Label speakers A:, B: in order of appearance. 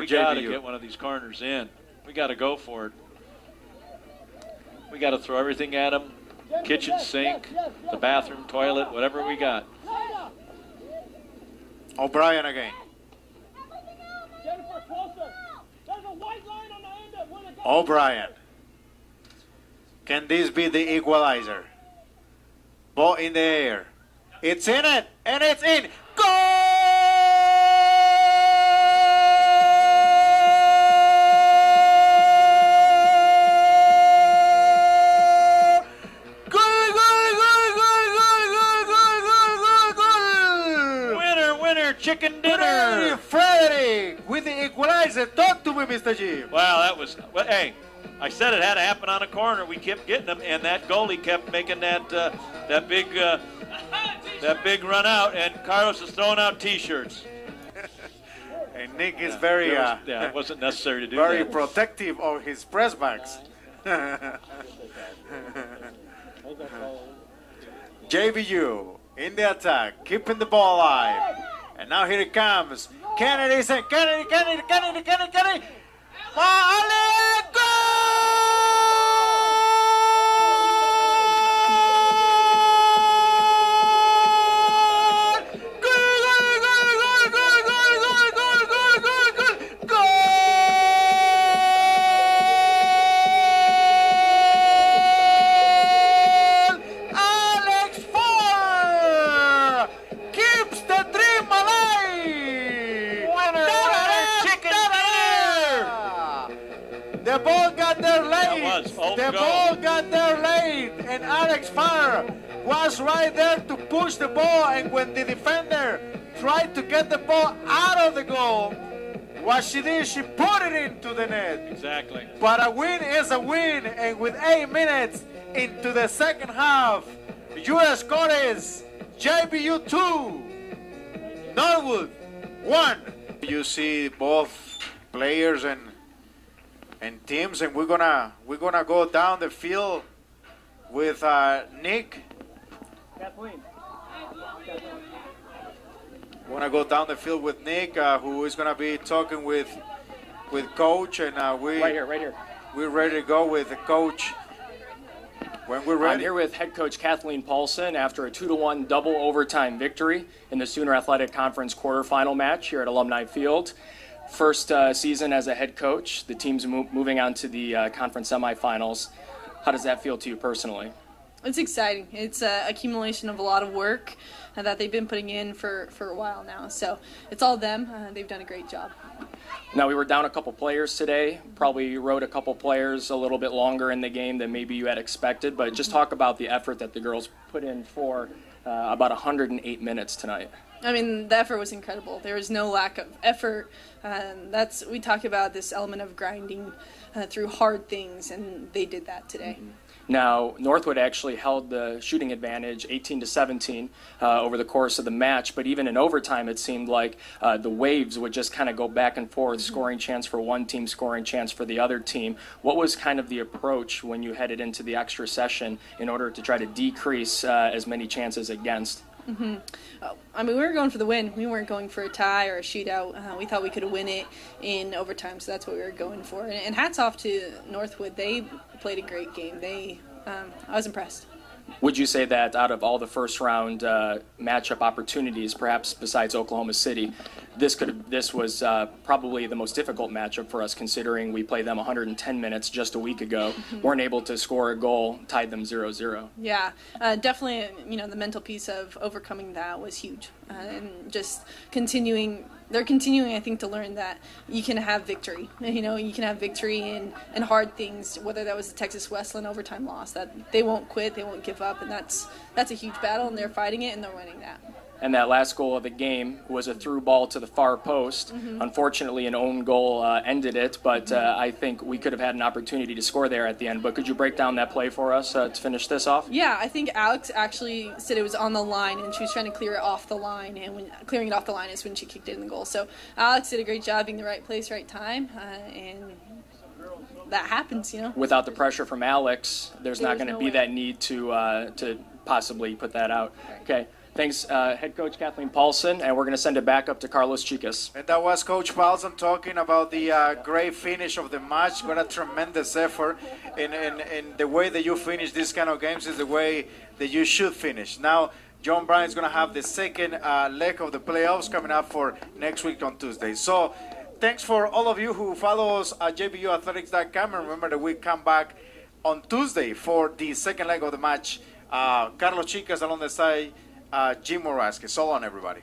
A: We got to get one of these corners in. We got to go for it. We got to throw everything at them. Kitchen sink, the bathroom, toilet, whatever we got.
B: O'Brien again. O'Brien. Can this be the equalizer? Ball in the air. It's in it, and it's in. Goal!
A: Chicken dinner.
B: Frederick with the equalizer. Talk to me, Mr. G.
A: Wow, that was, well, hey, I said it had to happen on a corner. We kept getting them, and that goalie kept making that big run out, and Carlos is throwing out T-shirts.
B: And Nick is very,
A: yeah, it wasn't necessary to do
B: very
A: that.
B: protective of his press backs. JBU in the attack, keeping the ball alive. And now here it comes. Kennedy, Kennedy. Ale, goal! The ball got there late. The ball got there late, and Alex Farr was right there to push the ball. And when the defender tried to get the ball out of the goal, what she did, she put it into the net.
A: Exactly.
B: But a win is a win, and with 8 minutes into the second half, your score is JBU 2, Northwood 1. You see both players and teams, and we're gonna go down the field with Nick.
C: Kathleen.
B: We're gonna go down the field with Nick, who is gonna be talking with Coach, and we
C: right here.
B: We're ready to go with the Coach when we're ready.
C: I'm here with head coach Kathleen Paulson after a 2-1 double overtime victory in the Sooner Athletic Conference quarterfinal match here at Alumni Field. First season as a head coach, the team's moving on to the conference semifinals. How does that feel to you personally?
D: It's exciting. It's an accumulation of a lot of work that they've been putting in for a while now. So it's all them. They've done a great job.
C: Now, we were down a couple players today. Probably rode a couple players a little bit longer in the game than maybe you had expected. But just talk about the effort that the girls put in for about 108 minutes tonight.
D: I mean, the effort was incredible. There was no lack of effort. We talk about this element of grinding through hard things, and they did that today.
C: Mm-hmm. Now, Northwood actually held the shooting advantage 18-17 over the course of the match, but even in overtime it seemed like the waves would just kind of go back and forth, scoring chance for one team, scoring chance for the other team. What was kind of the approach when you headed into the extra session in order to try to decrease as many chances against?
D: Mm-hmm. I mean, we were going for the win. We weren't going for a tie or a shootout. We thought we could win it in overtime, so that's what we were going for. And hats off to Northwood. They played a great game. I was impressed.
C: Would you say that out of all the first-round matchup opportunities, perhaps besides Oklahoma City, this was probably the most difficult matchup for us, considering we played them 110 minutes just a week ago, weren't able to score a goal, tied them 0-0.
D: Yeah, definitely. The mental piece of overcoming that was huge, and just continuing. They're continuing, I think, to learn that you can have victory. You can have victory in hard things, whether that was the Texas Westland overtime loss, that they won't quit, they won't give up, and that's a huge battle, and they're fighting it, and they're winning that.
C: And that last goal of the game was a through ball to the far post. Unfortunately, an own goal ended it, but I think we could have had an opportunity to score there at the end. But could you break down that play for us to finish this off?
D: Yeah, I think Alex actually said it was on the line, and she was trying to clear it off the line, and when clearing it off the line is when she kicked it in the goal. So Alex did a great job being the right place, right time, and that happens,
C: Without the pressure from Alex, there's not going to be that need to possibly put that out.
D: Right.
C: Okay. Thanks, head coach Kathleen Paulson, and we're going to send it back up to Carlos Chicas.
B: And that was Coach Paulson talking about the great finish of the match. What a tremendous effort. And the way that you finish these kind of games is the way that you should finish. Now, John Bryan is going to have the second leg of the playoffs coming up for next week on Tuesday. So thanks for all of you who follow us at JBUathletics.com. And remember that we come back on Tuesday for the second leg of the match. Carlos Chicas along the side, Jim Moraski. So long, everybody.